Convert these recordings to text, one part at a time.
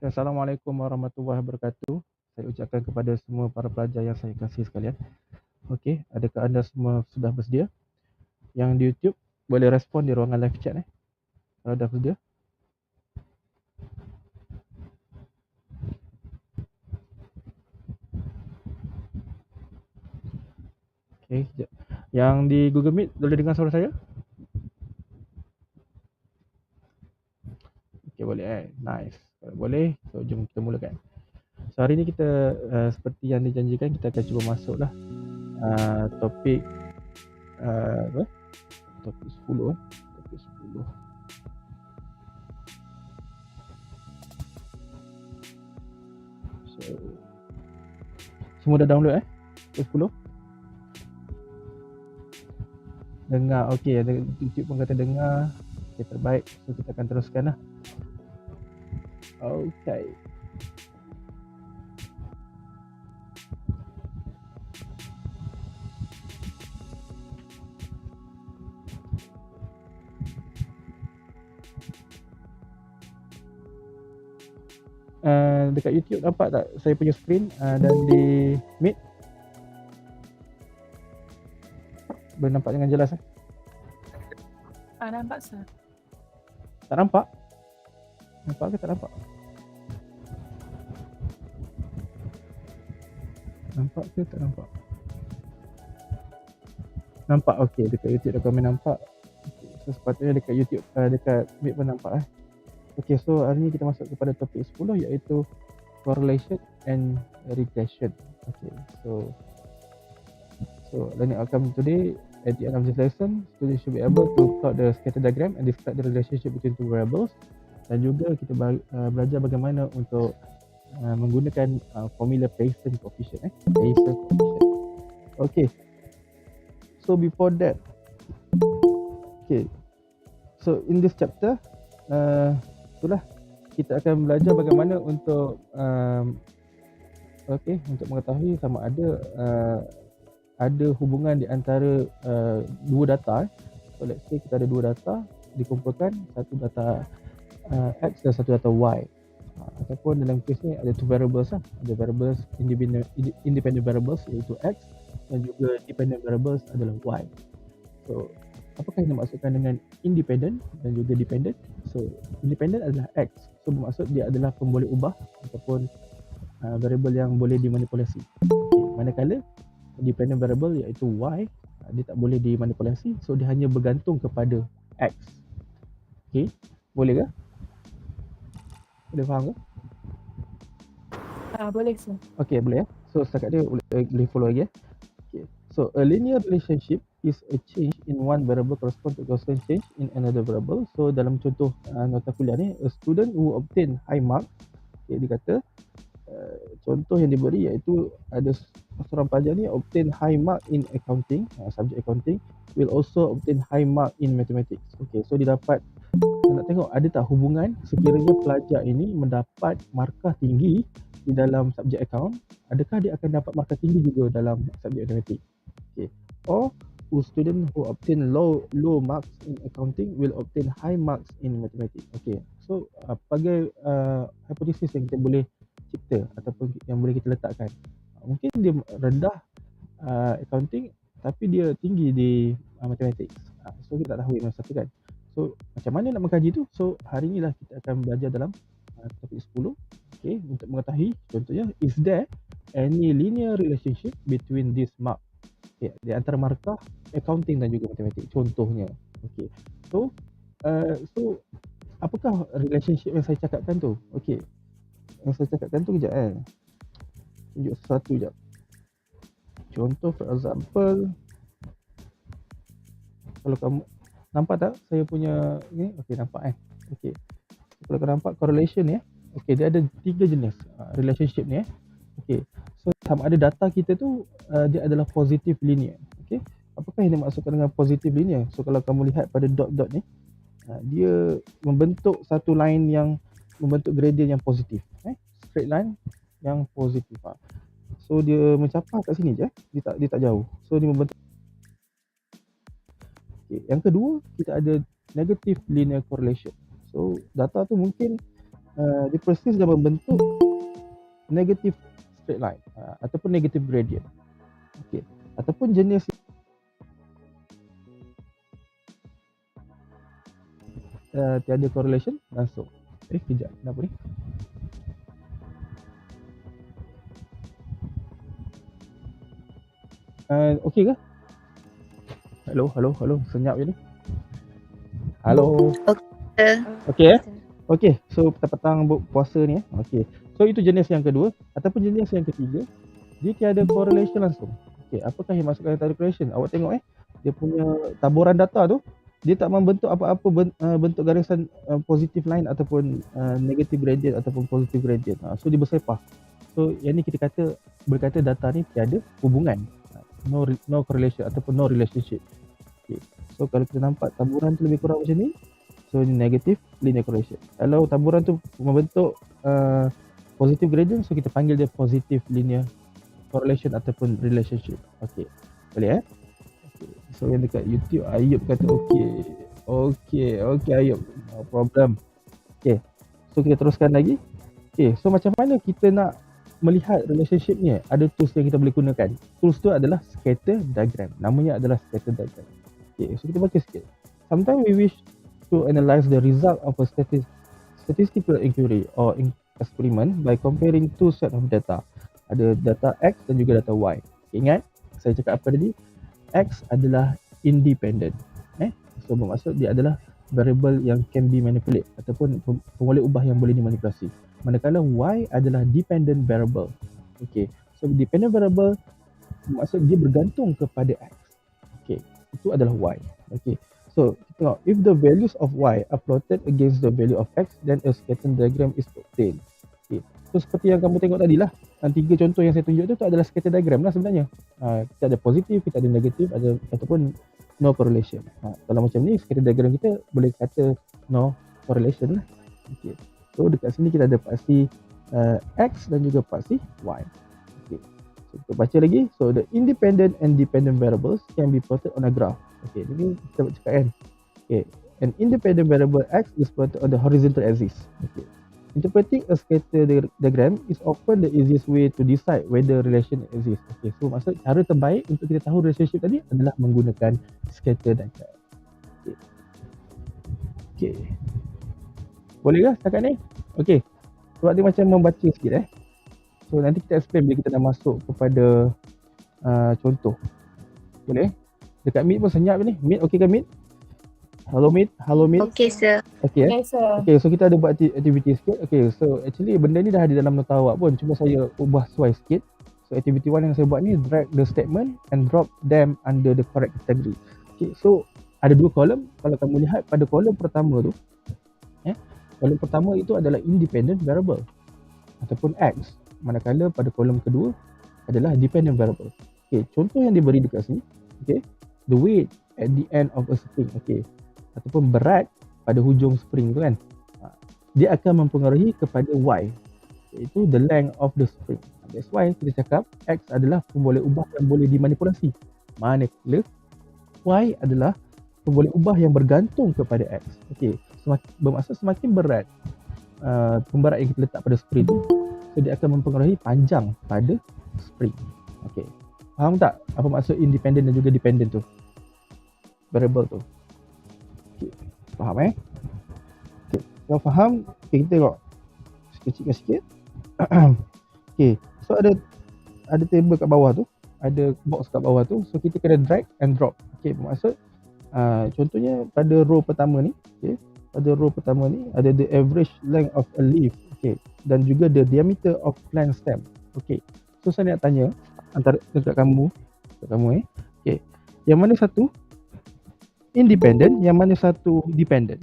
Assalamualaikum warahmatullahi wabarakatuh. Saya ucapkan kepada semua para pelajar yang saya kasihi sekalian. Okey, adakah anda semua sudah bersedia? Yang di YouTube boleh respon di ruangan live chat kalau dah bersedia. Okey, sekejap. Yang di Google Meet boleh dengar suara saya? Okey, boleh Nice. Kalau boleh, so jom kita mulakan. So hari ni kita seperti yang dijanjikan kita akan cuba masuklah topik apa? Topik 10 Topik 10. So semua dah download topik 10? Dengar, okey, ada YouTube pun kata dengar. Okey, terbaik. So kita akan teruskan lah. Okey. Dekat YouTube nampak tak saya punya screen dan di Meet? Boleh nampak dengan jelas nampak sir. Tak nampak? Nampak ke tak nampak? Nampak ke tak nampak? Nampak, okey, dekat YouTube dah komen nampak. Okay. So sepatutnya dekat YouTube, dekat Meet pun nampak Okey, so hari ni kita masuk kepada topik 10 iaitu correlation and regression. Okay, so learning outcome today, at the end of this lesson, students should be able to plot the scatter diagram and describe the relationship between two variables, dan juga kita belajar bagaimana untuk menggunakan formula Pearson coefficient. Pearson coefficient. Okay, so before that, okay, so in this chapter, itulah kita akan belajar bagaimana untuk untuk mengetahui sama ada hubungan di antara dua data. So let's say kita ada dua data dikumpulkan, satu data X dan satu data Y, ataupun dalam kes ni ada two variables ada variables independent variables iaitu X, dan juga dependent variables adalah Y. So apakah yang dimaksudkan dengan independent dan juga dependent? So independent adalah X, so bermaksud dia adalah pemboleh ubah ataupun variable yang boleh dimanipulasi. Manakala dependent variable iaitu Y, dia tak boleh dimanipulasi, so dia hanya bergantung kepada X. Okay, boleh ke? Boleh faham ke? Boleh sir. Okay, boleh So setakat dia boleh follow lagi Okay, so a linear relationship is a change in one variable correspond to constant change in another variable. So dalam contoh nota kuliah ni, a student who obtain high mark, okay, dia kata contoh yang diberi iaitu ada seorang pelajar ni obtain high mark in accounting, subject accounting, will also obtain high mark in mathematics. Okay, so dia dapat, nak tengok ada tak hubungan sekiranya pelajar ini mendapat markah tinggi di dalam subjek account, adakah dia akan dapat markah tinggi juga dalam subjek matematik. Okay, or student who obtain low marks in accounting will obtain high marks in mathematics. Okay, so pelbagai hipotesis yang kita boleh cipta ataupun yang boleh kita letakkan. Mungkin dia rendah accounting tapi dia tinggi di mathematics. So kita tak tahu yang mana satu kan. So macam mana nak mengkaji tu? So hari ni lah kita akan belajar dalam topik 10. Okay, untuk mengetahui contohnya, is there any linear relationship between this mark? Okay, di antara markah accounting dan juga matematik contohnya. Okay, so apakah relationship yang saya cakapkan tu? Okay, yang saya cakapkan tu kejap tunjuk sesuatu kejap. Contoh for example, kalau kamu nampak tak saya punya ni? Okey, nampak Okey. Kalau kau nampak correlation ni okey, dia ada 3 jenis relationship ni Okey. So sama ada data kita tu dia adalah positive linear. Okey. Apakah yang dimaksudkan dengan positive linear? So kalau kamu lihat pada dot-dot ni, dia membentuk satu line yang membentuk gradient yang positif. Straight line yang positif. So dia mencapai kat sini je, dia tak jauh. So dia membentuk. Okay. Yang kedua, kita ada negative linear correlation. So data tu mungkin dia persis dalam bentuk negative straight line ataupun negative gradient. Okey. Ataupun jenis tiada correlation langsung. Kejap, kenapa ni? Okey ke? Hello, senyap je ni. Halo. Okey. Okey, so petang-petang puasa ni Okey. So itu jenis yang kedua ataupun jenis yang ketiga, dia tiada correlation langsung. Okey, apakah yang maksudkan tiada correlation? Awak tengok dia punya taburan data tu, dia tak membentuk apa-apa bentuk garisan positive line ataupun negative gradient ataupun positive gradient. So dia bersepah. So yang ni kita berkata data ni tiada hubungan. No correlation ataupun no relationship. Okay. So kalau kita nampak taburan tu lebih kurang macam ni, so ini negative linear correlation. Kalau taburan tu membentuk positive gradient, so kita panggil dia positive linear correlation ataupun relationship. Okey. Boleh Okay. So yang dekat YouTube Ayub kata okey Ayub, no problem. Okay. So kita teruskan lagi. Okay. So macam mana kita nak melihat relationship ni? Ada tools yang kita boleh gunakan. Tools tu adalah scatter diagram. Namanya adalah scatter diagram. Okay. So kita baca sikit. Sometimes we wish to analyze the result of a statistical inquiry or experiment by comparing two set of data. Ada data X dan juga data Y. Ingat, saya cakap apa tadi? X adalah independent. So bermaksud dia adalah variable yang can be manipulate ataupun boleh ubah yang boleh dimanipulasi. Manakala Y adalah dependent variable. Okay. So dependent variable maksud dia bergantung kepada X. Okay. Itu adalah Y. Okay. So, tengok, if the values of Y are plotted against the value of X, then a scatter diagram is obtained. Okay. So, seperti yang kamu tengok tadi lah, 3 contoh yang saya tunjuk tu adalah scatter diagram lah sebenarnya. Kita ada positif, kita ada negatif, ada ataupun no correlation. Kalau macam ni, scatter diagram kita boleh kata no correlation lah. Okay. So, dekat sini kita ada paksi X dan juga paksi Y. Okay. So, kita baca lagi. So, the independent and dependent variables can be plotted on a graph. Okay, ini kita cakap kan. Okay, an independent variable X is plotted on the horizontal axis. Okay, interpreting a scatter diagram is often the easiest way to decide whether relation exists. Okay, so maksud cara terbaik untuk kita tahu relationship tadi adalah menggunakan scatter diagram. Okay. Boleh ke setakat ni? Okay, sebab dia macam membaca sikit So nanti kita explain bila kita dah masuk kepada contoh. Boleh? Dekat Meet pun senyap ni. Meet okey ke Meet? Hello Meet. Okay sir. Okay Okay, so kita ada buat aktiviti sikit. Okay, so actually benda ni dah ada dalam nota awak pun. Cuma saya ubah sesuai sikit. So activity 1 yang saya buat ni, drag the statement and drop them under the correct category. Okay, so ada 2 kolom. Kalau kamu lihat pada kolom pertama tu, kolom pertama itu adalah independent variable ataupun X. Manakala pada kolom kedua adalah dependent variable. Okay, contoh yang diberi dekat sini. Okay, the weight at the end of a spring, ataupun berat pada hujung spring tu kan, dia akan mempengaruhi kepada Y, iaitu the length of the spring. That's why kita cakap X adalah pemboleh ubah yang boleh dimanipulasi, manakala Y adalah pemboleh ubah yang bergantung kepada X. Bermaksud semakin berat pemberat yang kita letak pada spring tu, so dia akan mempengaruhi panjang pada spring. Faham tak apa maksud independent dan juga dependent tu? Variable tu. Faham Kalau faham, kita tengok kecilkan sikit. So ada table kat bawah tu, ada box kat bawah tu, so kita kena drag and drop. Bermaksud contohnya pada row pertama ni, pada row pertama ni ada the average length of a leaf, dan juga the diameter of plant stem. So saya nak tanya antara dekat kamu, yang mana satu independent, yang mana satu dependent?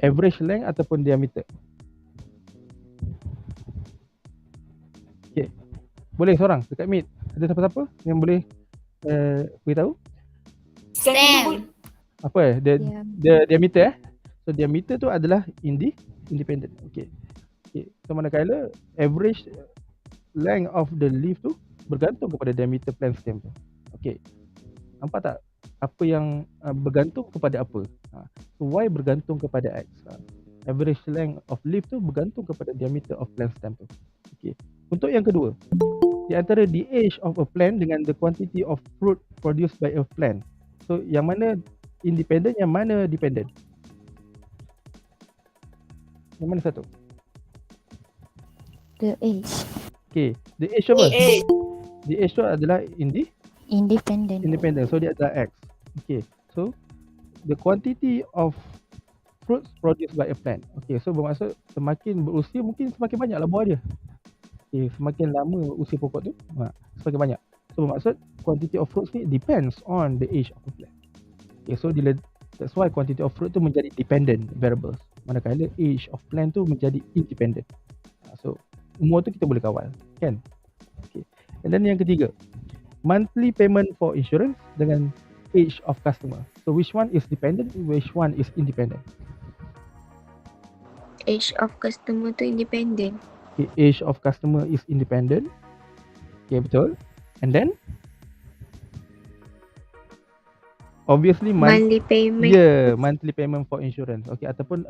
Average length ataupun diameter? Boleh seorang dekat Meet? Ada siapa-siapa yang boleh beritahu? Stem. Apa the diameter So diameter tu adalah independent. So manakala average length of the leaf tu bergantung kepada diameter plant stem tu. Nampak tak apa yang bergantung kepada apa? So Y bergantung kepada X. Average length of leaf tu bergantung kepada diameter of plant stem tu. Okey. Untuk yang kedua, di antara the age of a plant dengan the quantity of fruit produced by a plant. So yang mana independent, yang mana dependent? Yang mana satu? The age. Okay, the age apa? A. The age tu adalah Independent. independent. So dia adalah X. Okay, so the quantity of fruits produced by a plant. Okay, so bermaksud semakin berusia mungkin semakin banyaklah buah dia. Okay, semakin lama usia pokok tu, semakin banyak. So bermaksud quantity of fruits ni depends on the age of the plant. Okay, so that's why quantity of fruit tu menjadi dependent variables. Manakala age of plant tu menjadi independent. So umur tu kita boleh kawal, kan? Okay. And then yang ketiga, monthly payment for insurance dengan age of customer. So which one is dependent, which one is independent? Age of customer tu independent. Okay, age of customer is independent. Okay, betul. And then obviously Monthly payment. monthly payment for insurance. Okay, ataupun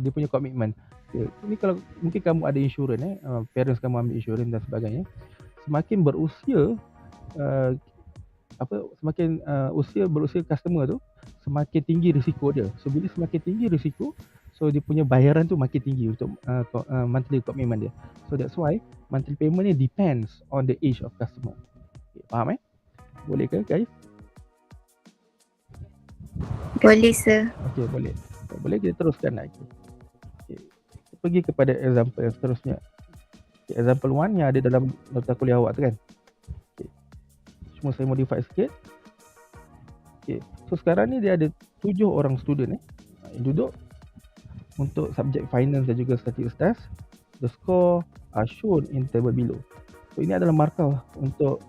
dia punya komitmen. Okay, ini kalau mungkin kamu ada insurans, parents kamu ambil insurans dan sebagainya. Semakin berusia semakin berusia customer tu, semakin tinggi risiko dia. So bila semakin tinggi risiko, so dia punya bayaran tu makin tinggi untuk monthly commitment dia. So that's why monthly payment ni depends on the age of customer. Okay, faham Boleh ke guys? Boleh sir. Okay, boleh. Boleh kita teruskan lagi. Okay. Kita pergi kepada example yang seterusnya. Okay, example 1 yang ada dalam nota kuliah awak tu kan. Okay. Cuma saya modify sikit. Okay. So sekarang ni dia ada 7 orang student yang duduk untuk subjek finance dan juga statistics. The score are shown in table below. So ini adalah markah untuk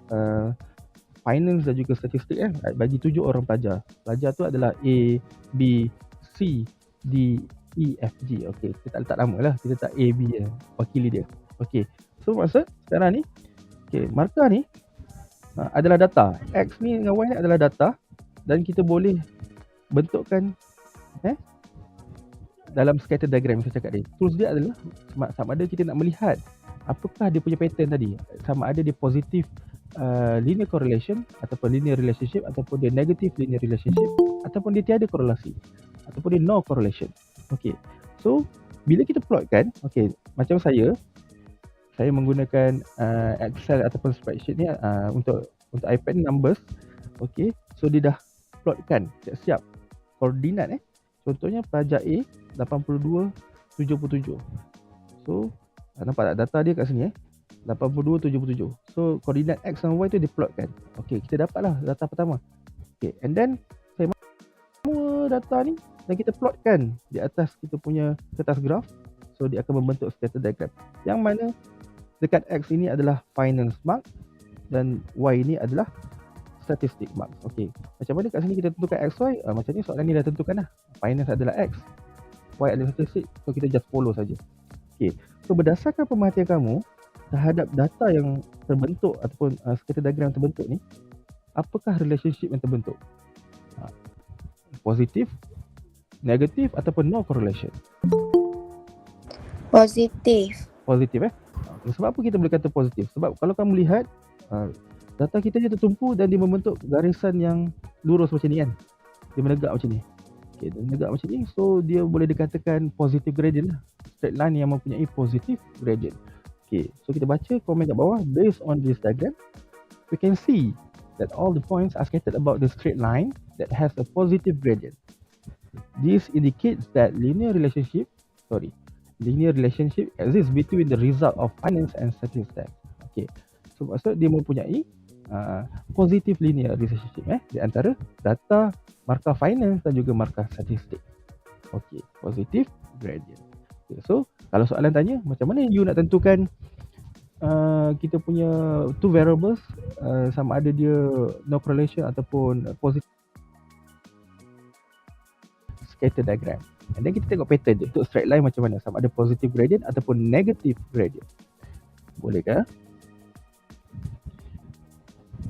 finance dan juga statistik bagi 7 orang pelajar. Pelajar tu adalah A, B, C, D, E, F, G. Okey, kita tak letak nama lah. Kita tak A, B je. Wakili dia. Okey. So maksud sekarang ni, okey, markah ni adalah data. X ni dengan Y ni adalah data dan kita boleh bentukkan dalam scatter diagram saya cakap tadi. Tools dia adalah sama ada kita nak melihat apakah dia punya pattern tadi. Sama ada dia positif linear correlation ataupun linear relationship ataupun dia negative linear relationship ataupun dia tiada korelasi ataupun dia no correlation. Okey. So bila kita plotkan, okey, macam saya menggunakan Excel ataupun spreadsheet ni untuk iPad numbers. Okey. So dia dah plotkan siap-siap koordinat contohnya pelajar A 82 77. So nampak tak data dia kat sini 82 77. So koordinat X dan Y tu diplotkan. Okey, kita dapatlah data pertama. Okey, and then saya semua data ni dan kita plotkan di atas kita punya kertas graf. So dia akan membentuk scatter diagram. Yang mana dekat X ini adalah finance mark dan Y ini adalah statistic mark. Okey. Macam mana kat sini kita tentukan X, Y? Macam ni soalan ni dah tentukan dah. Finance adalah X, Y adalah statistic. So kita just follow saja. Okey. So berdasarkan pemerhatian kamu terhadap data yang terbentuk ataupun scatter diagram terbentuk ni, apakah relationship yang terbentuk? Positif, negatif ataupun no correlation? Positif. Positif Sebab apa kita boleh kata positif? Sebab kalau kamu lihat data kita dia tertumpu dan dia membentuk garisan yang lurus macam ni kan. Dia menegak macam ni. Okey, dia menegak macam ni. So dia boleh dikatakan positive gradient lah. Straight line yang mempunyai positive gradient. Okay, so kita baca komen kat bawah. Based on this diagram, we can see that all the points are scattered about the straight line that has a positive gradient. This indicates that linear relationship exists between the result of finance and statistics. Okay, so maksud dia mempunyai positive linear relationship di antara data markah finance dan juga markah statistik. Okay, positive gradient. Okay, so kalau soalan tanya macam mana you nak tentukan kita punya two variables sama ada dia no correlation ataupun positive scatter diagram. And then kita tengok pattern dia untuk straight line macam mana, sama ada positive gradient ataupun negative gradient. Boleh ke?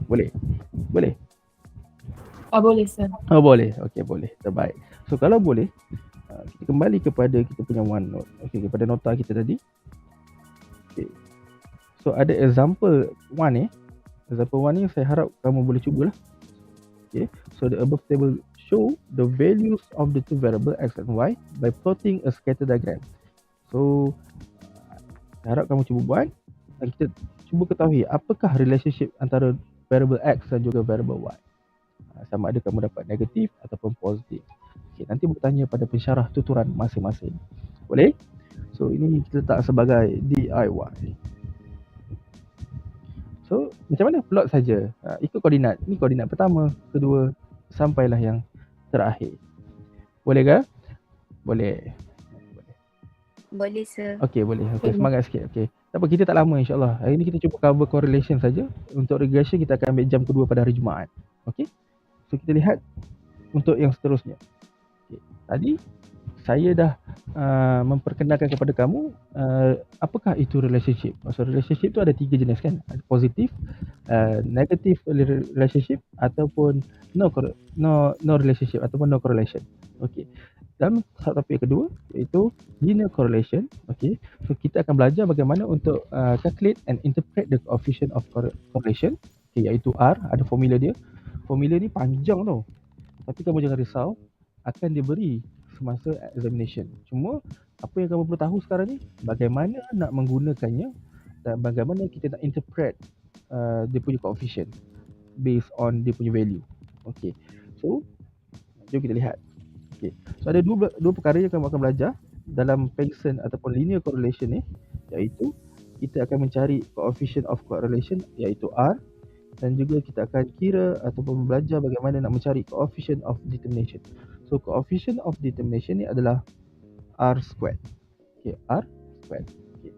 Boleh? Boleh sir. Boleh. Okey, boleh. Terbaik. So kalau boleh, kita kembali kepada kita punya OneNote. Okey, kepada nota kita tadi. Okey. So ada example 1 ni. Example 1 ni saya harap kamu boleh cubalah. Okay, so the above table show the values of the two variable x and y by plotting a scatter diagram. So saya harap kamu cuba buat dan kita cuba ketahui apakah relationship antara variable x dan juga variable y. Sama ada kamu dapat negatif ataupun positif. Okay, nanti bertanya pada pensyarah tuturan masing-masing. Boleh? So ini kita letak sebagai DIY. So macam mana? Plot saja. Ikut koordinat. Ini koordinat pertama, kedua, sampailah yang terakhir. Boleh ke? Boleh. Boleh, sir. Okey, boleh. Okey, semangat sikit. Okey. Tak apa, kita tak lama insya-Allah. Hari ni kita cuba cover correlation saja. Untuk regression kita akan ambil jam kedua pada hari Jumaat. Okey. So kita lihat untuk yang seterusnya. Okey. Tadi saya dah memperkenalkan kepada kamu apakah itu relationship. Maksud relationship tu ada 3 jenis kan? Ada positif, negative relationship ataupun no relationship ataupun no correlation. Okey. Dan topik kedua iaitu linear correlation. Okey. So kita akan belajar bagaimana untuk calculate and interpret the coefficient of correlation. Okay, iaitu R, ada formula dia. Formula ni panjang tau. Tapi kamu jangan risau, akan diberi semasa examination. Cuma apa yang kamu perlu tahu sekarang ni, bagaimana nak menggunakannya dan bagaimana kita nak interpret dia punya coefficient based on dia punya value. Okey. So jom kita lihat. Okey. So ada dua perkara yang kamu akan belajar dalam Pearson ataupun linear correlation ni, iaitu kita akan mencari coefficient of correlation iaitu R, dan juga kita akan kira ataupun belajar bagaimana nak mencari coefficient of determination. So coefficient of determination ni adalah R squared. Okay, R squared. Okay.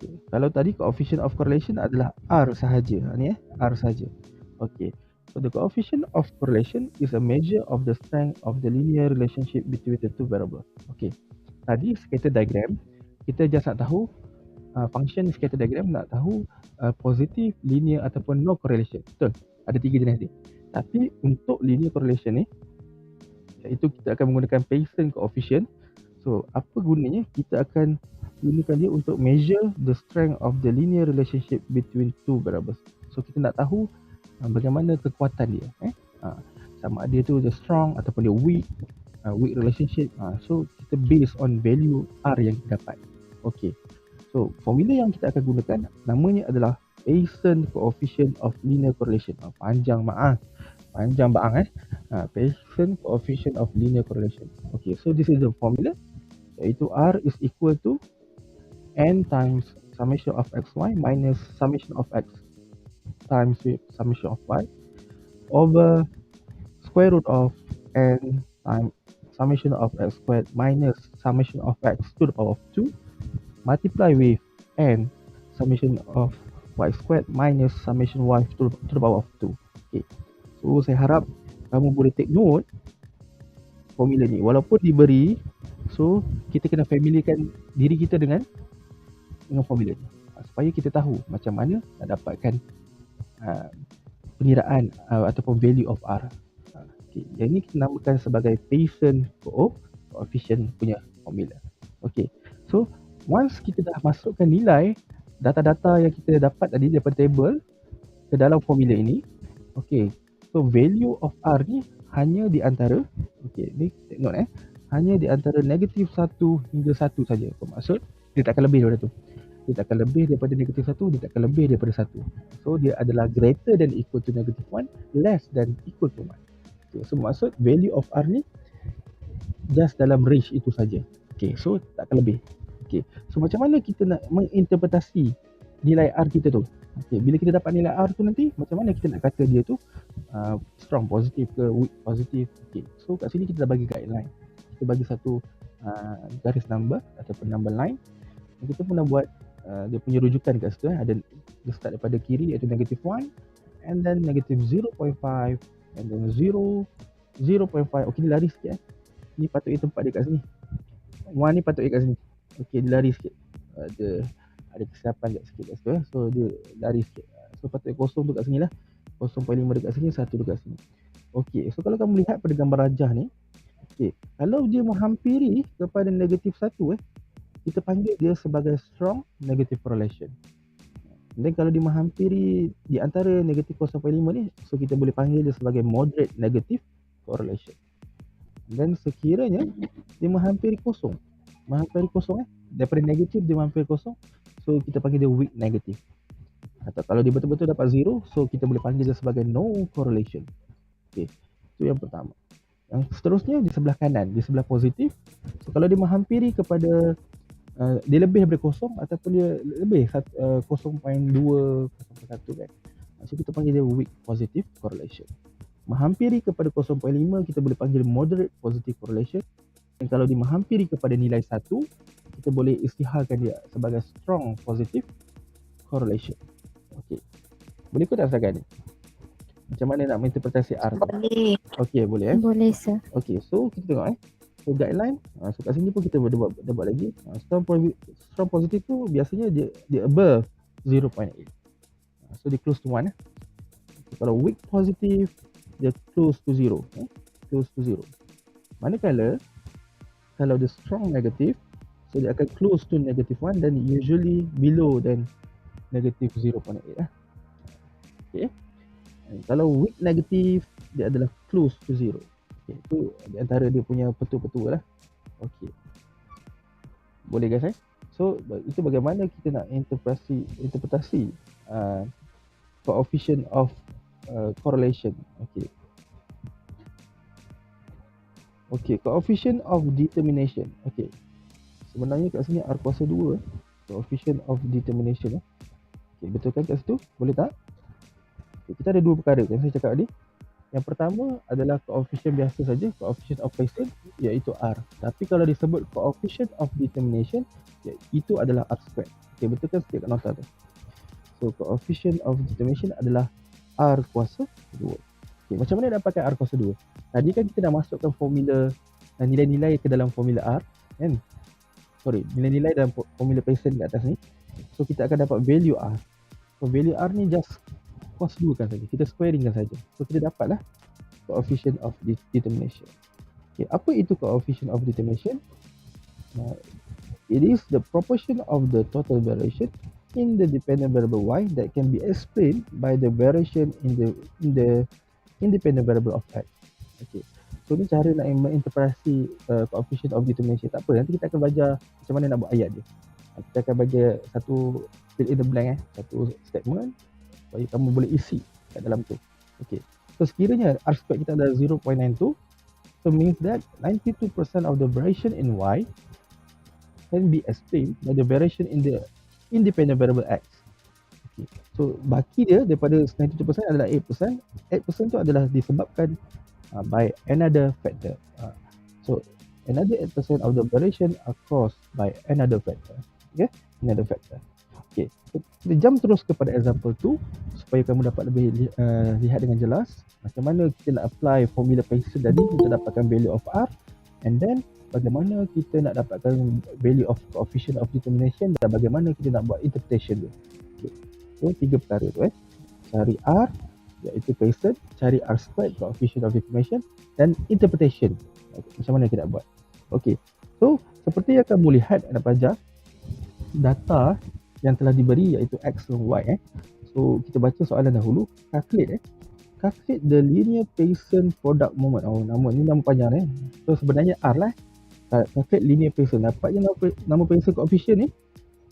Okay. Kalau tadi coefficient of correlation adalah R sahaja. Ni R sahaja. Okay. So the coefficient of correlation is a measure of the strength of the linear relationship between the two variables. Okay. Tadi scatter diagram, kita just nak tahu function scatter diagram, nak tahu positif, linear ataupun no correlation. Betul? Ada 3 jenis ni. Tapi untuk linear correlation ni, iaitu kita akan menggunakan Pearson coefficient. So apa gunanya? Kita akan gunakan dia untuk measure the strength of the linear relationship between two variables. So kita nak tahu bagaimana kekuatan dia. Sama ada tu dia strong ataupun dia weak relationship. So kita based on value R yang kita dapat. Okay. So formula yang kita akan gunakan namanya adalah Pearson coefficient of linear correlation. Panjang baang Pearson coefficient of linear correlation. Okay, so this is the formula, iaitu R is equal to N times summation of xy minus summation of x times with summation of y over square root of N times summation of x squared minus summation of x to the power of 2 multiply with N summation of y squared minus summation y to the power of 2. Okay. So saya harap kamu boleh take note formula ni. Walaupun diberi, so kita kena familiarkan diri kita dengan formula ni. Supaya kita tahu macam mana nak dapatkan pengiraan ataupun value of R. Okay. Yang ini kita namakan sebagai Pearson coefficient punya formula. Okay. So once kita dah masukkan nilai data-data yang kita dapat tadi daripada table ke dalam formula ini, okay, so value of R ni hanya di antara, okay, ni take note hanya di antara negatif 1 hingga 1 saja. Bermaksud dia takkan lebih daripada tu. Dia takkan lebih daripada negatif 1, dia takkan lebih daripada 1. So dia adalah greater than equal to negative 1, less than equal to 1. Okay, so maksud value of R ni just dalam range itu saja. Okay, so takkan lebih. Okay. So macam mana kita nak menginterpretasi nilai R kita tu? Okay. Bila kita dapat nilai R tu nanti, macam mana kita nak kata dia tu strong positif ke weak positif? Okay. So kat sini kita dah bagi guideline. Kita bagi satu garis number ataupun number line. Dan kita pun dah buat dia punya rujukan kat situ. Ada dia start daripada kiri iaitu negative 1 and then negative 0.5 and then 0, 0.5. Okay, dia lari sikit. Ni patut tempat dia kat sini. 1 ni patut kat sini. Okay, dia lari sikit. Ada kesilapan kat sikit kat situ. So dia lari sikit. So patut kosong tu kat sini lah. 0.5 dekat sini, 1 dekat sini. Okay, so kalau kamu lihat pada gambar rajah ni, Okey, kalau dia menghampiri kepada negatif 1 kita panggil dia sebagai strong negative correlation. Dan kalau dia menghampiri di antara negatif 0.5 ni, so kita boleh panggil dia sebagai moderate negative correlation. Dan sekiranya dia menghampiri kosong, daripada negatif dia menghampiri kosong, so kita panggil dia weak negative. Atau kalau dia betul-betul dapat 0, so kita boleh panggil dia sebagai no correlation. Okey, itu yang pertama. Yang seterusnya di sebelah kanan, di sebelah positif, so kalau dia menghampiri kepada dia lebih daripada kosong ataupun dia lebih 0.2, 0.1 kan. So kita panggil dia weak positive correlation. Menghampiri kepada 0.5 kita boleh panggil moderate positive correlation. Dan kalau dia menghampiri kepada nilai 1, kita boleh istiharkan dia sebagai strong positive correlation. Okey. Boleh ke tak setakat ni? Macam mana nak menginterpretasi R? Boleh. Okey, boleh Boleh, sir. Okey, so kita tengok So guideline, so kat sini pun kita boleh buat lagi. Strong positive tu biasanya dia above 0.8. So dia close to 1. Kalau weak positive, dia close to 0. Close to 0. Manakala kalau dia strong negative, so dia akan close to negative 1 dan usually below than negative 0.8. Okay. Kalau weak negative, dia adalah close to 0. Okay, itu di antara dia punya petua-petua lah. Okey. Boleh guys So itu bagaimana kita nak interpretasi coefficient of correlation. Okey, coefficient of determination. Okey. Sebenarnya kat sini R kuasa 2 coefficient of determination. Okey, betul kan kat situ? Boleh tak? Okay, kita ada dua perkara yang saya cakap tadi. Yang pertama adalah coefficient biasa saja, coefficient of Pearson, iaitu R. Tapi kalau disebut coefficient of determination, itu adalah R squared. Okay, betul kan setiap nota tu? So coefficient of determination adalah R kuasa 2. Okay, macam mana nak pakai R kuasa 2? Tadi kan kita dah masukkan formula nilai-nilai ke dalam formula R, kan? Nilai-nilai dalam formula Pearson kat atas ni. So kita akan dapat value R. So value R ni just cos 2 kan saja. Kita squaring kan saja. So kita dapatlah coefficient of determination. Okay, apa itu coefficient of determination? It is the proportion of the total variation in the dependent variable y that can be explained by the variation in the independent variable of x. Okay. So ni cara nak menginterpretasi coefficient of determination. Tak apa, nanti kita akan belajar macam mana nak buat ayat dia. Kita akan belajar satu fill in the blank satu statement supaya kamu boleh isi kat dalam tu. Okay. So sekiranya R squared kita adalah 0.92, so means that 92% of the variation in y can be explained by the variation in the independent variable x. Okay. So baki dia daripada 92% adalah 8%. 8% tu adalah disebabkan by another factor. So another 8% of the variation are caused by another factor. Okay, another factor. Okay, kita jump terus kepada example 2 supaya kamu dapat lebih lihat dengan jelas macam mana kita nak apply formula Pearson tadi untuk dapatkan value of R, and then bagaimana kita nak dapatkan value of coefficient of determination dan bagaimana kita nak buat interpretation dia. Okay. So tiga perkara tu cari R iaitu Pearson, cari R squared coefficient of determination, dan interpretation. Okay. Macam mana kita nak buat. Okay. So seperti yang kamu lihat ada pelajar data yang telah diberi iaitu X dan Y. So kita baca soalan dahulu. Calculate the linear Pearson product moment. Oh, nama panjang So sebenarnya R lah. Calculate linear Pearson. Dapat je nama Pearson coefficient ni.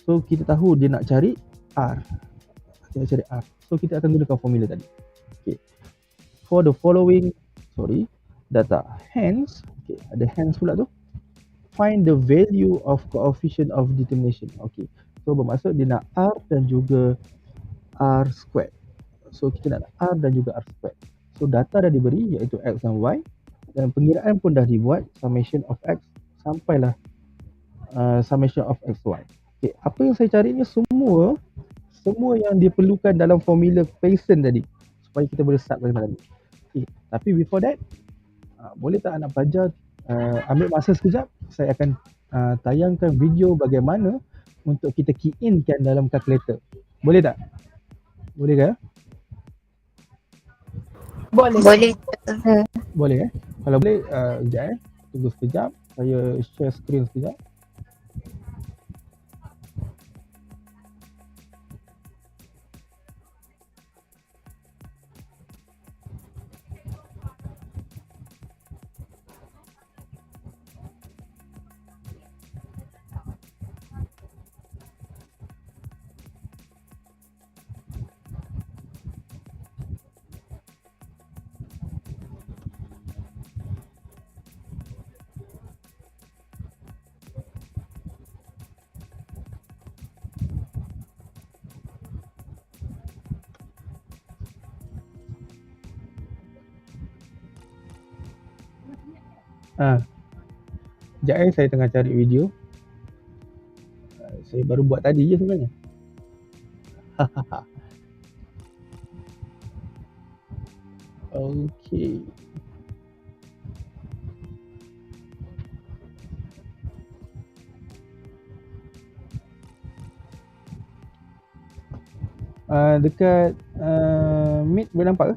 So kita tahu dia nak cari R. So kita akan gunakan formula tadi. Okay. For the following data. Hence, ada hence pula tu. Find the value of coefficient of determination. Okay. So bermaksud dia nak R dan juga R squared. So kita nak R dan juga R squared. So data dah diberi iaitu X dan Y, dan pengiraan pun dah dibuat, summation of X sampailah summation of XY. Okay, apa yang saya cari ni semua yang diperlukan dalam formula Pearson tadi supaya kita boleh start bagaimana tadi. Okay, tapi before that boleh tak anak pelajar ambil masa sekejap, saya akan tayangkan video bagaimana untuk kita key in kan dalam calculator. Boleh tak? Boleh ke? Boleh. Boleh Kalau boleh, sekejap Tunggu sekejap, saya share screen sekejap. Sekejap saya tengah cari video. Saya baru buat tadi je sebenarnya. Okey. Dekat Meet boleh nampak ke?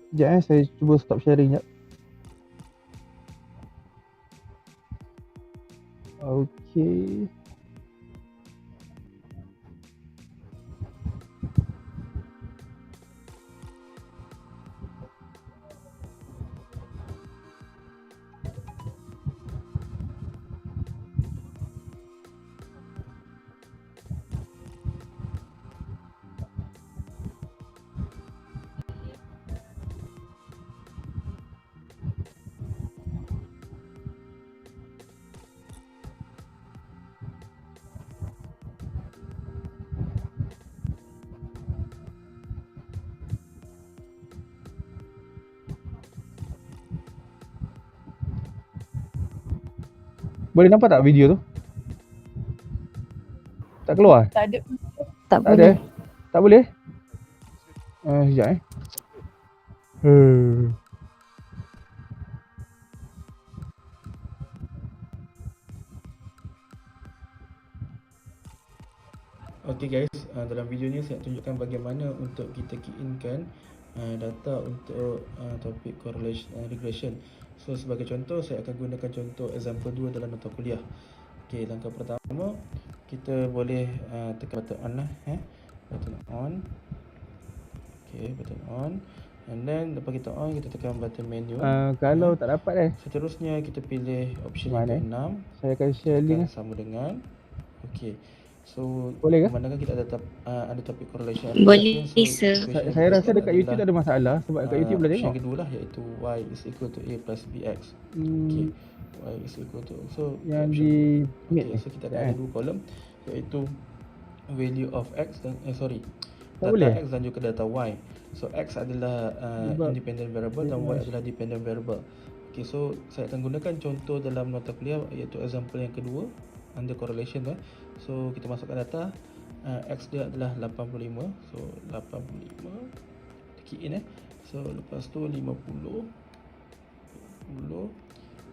Sekejap saya cuba stop sharing sekejap. Okey. Boleh nampak tak video tu? Tak keluar? Tak ada. Tak ada? Tak boleh? Sekejap Okay guys, dalam video ni saya tunjukkan bagaimana untuk kita key in kan data untuk topik correlation regression. So sebagai contoh, saya akan gunakan contoh example 2 dalam nota kuliah. Okay, langkah pertama kita boleh tekan button on lah, button on. Okay, button on. And then lepas kita on, kita tekan button menu. Kalau tak dapat seterusnya kita pilih option yang ke-6. Saya akan share link sama dengan. Okay. So boleh ke? Memandangkan kita ada topik correlation. Boleh, sir. Saya rasa dekat YouTube tak ada masalah sebab dekat YouTube boleh tengok. Option Yang kedua lah, iaitu y is equal to a plus bx. Okay. Y is equal to, so yang di okay, so kita ada dua kolom, iaitu value of x dan data x dan juga data y. So x adalah independent variable dan y adalah dependent variable. Okay, so saya akan gunakan contoh dalam nota kuliah, iaitu example yang kedua under correlation. So kita masukkan data, x dia adalah 85. So 85 key in so lepas tu 50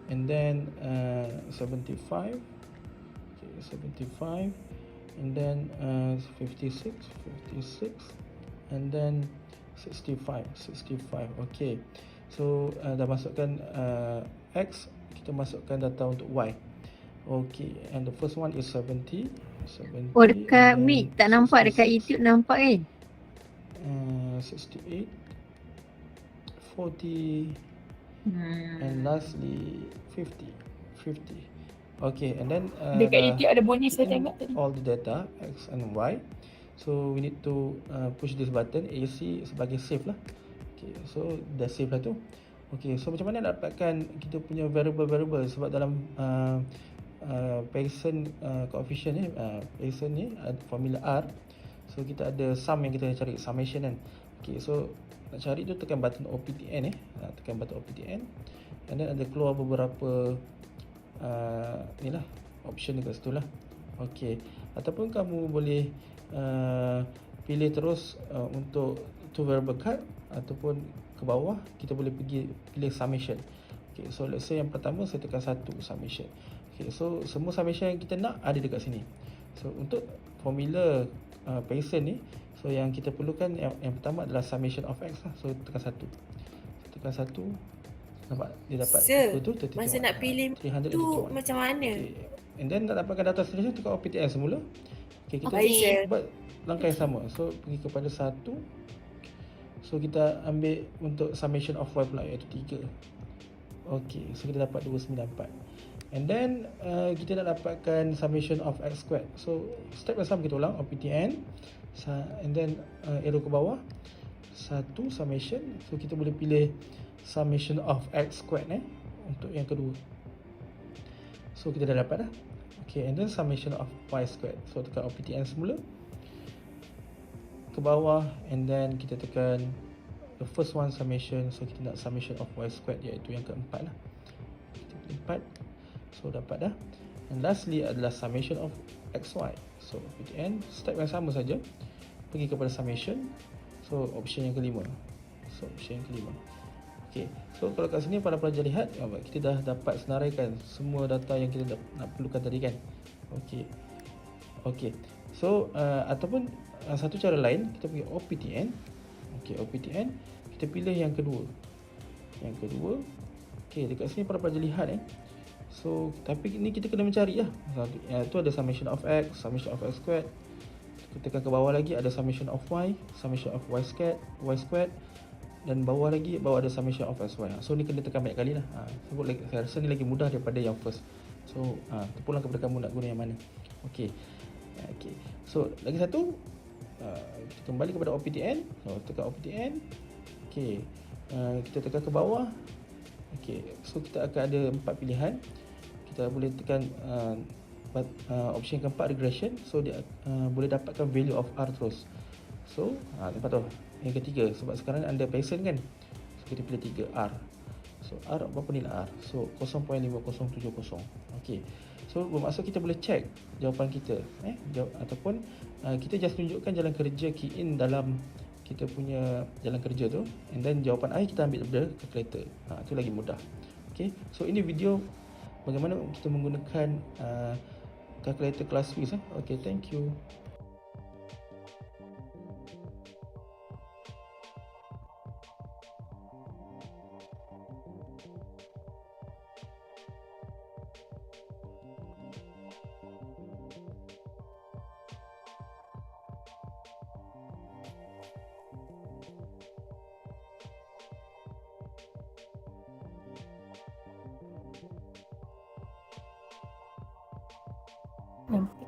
and then 75. Okay, 75 and then 56 and then 65. Okay, so dah masukkan x, kita masukkan data untuk y. Okay, and the first one is 70. Oh, dekat Meet tak nampak, dekat YouTube nampak kan? 68, 40 and lastly 50. Okay, and then dekat YouTube ada bunyi saya tengok tadi. all the data x and y. So we need to push this button AC sebagai save lah. Okay, so dah save lah tu. Okay, so macam mana nak dapatkan kita punya variable sebab dalam Pearson coefficient ni, Pearson ni formula R. So kita ada sum yang kita nak cari, summation kan. Okay, so nak cari tu tekan button OPTN tekan button OPTN and then ada keluar beberapa ni lah option dekat situ lah. Okay, ataupun kamu boleh pilih terus untuk two variable cut, ataupun ke bawah kita boleh pergi pilih summation. Okay, so let's say yang pertama saya tekan 1 summation. Okay, so semua summation yang kita nak ada dekat sini. So untuk formula Pearson ni, so yang kita perlukan yang pertama adalah summation of x lah. So tekan 1. Nampak? Dia dapat Sir, equal to 32. masa nak pilih 381. tu macam mana? Okay. And then nak dapatkan data solution, tukar OPTN semula. Okay, kita Baik, sir. buat langkah yang sama. So pergi kepada 1. So kita ambil untuk summation of y pula, iaitu 3. Okay, so kita dapat 294. And then kita nak dapatkan summation of x squared. So step yang sama kita ulang, OPTN. And then arrow ke bawah, 1 summation. So kita boleh pilih summation of x squared untuk yang kedua. So kita dah dapat dah. Okay, and then summation of y squared. So tekan OPTN semula ke bawah, and then kita tekan the first one summation. So kita nak summation of y squared, iaitu yang keempat lah. Kita pilih 4. So dapat dah. And lastly adalah summation of xy. So OPTN, step yang sama saja, pergi kepada summation. So option yang kelima. So option yang kelima. Okay, so kalau kat sini para pelajar lihat, kita dah dapat senaraikan semua data yang kita nak perlukan tadi kan. Okay. Okay, so ataupun satu cara lain, kita pergi OPTN. Okay, OPTN, kita pilih yang kedua. Yang kedua. Okay, dekat sini para pelajar lihat So, tapi ni kita kena mencari lah. Tu ada summation of x, summation of x squared. Kita tekan ke bawah lagi ada summation of y, summation of y squared. Dan bawah lagi, bawah ada summation of xy. So ni kena tekan banyak kali lah. So, saya rasa ni lagi mudah daripada yang first. So, terpulang kepada kamu nak guna yang mana. Okay. Okay. So, lagi satu, kita kembali kepada OPTN. So, tekan OPTN. Okay. Kita tekan ke bawah. Okay. So, kita akan ada 4 pilihan. Kita boleh tekan option keempat, regression. So, dia boleh dapatkan value of R terus. So, lepas tu yang ketiga, sebab sekarang anda Python kan. So, kita pilih 3 R. So, R berapa nilai R? So, 0.5070. Okay. So, bermaksud kita boleh check jawapan kita. Ataupun kita just tunjukkan jalan kerja, key in dalam kita punya jalan kerja tu. And then jawapan akhir kita ambil daripada calculator. Itu lagi mudah. Okay. So, ini video bagaimana kita menggunakan calculator kelas Swiss. Okay, thank you.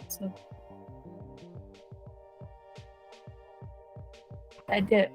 So, tak ada.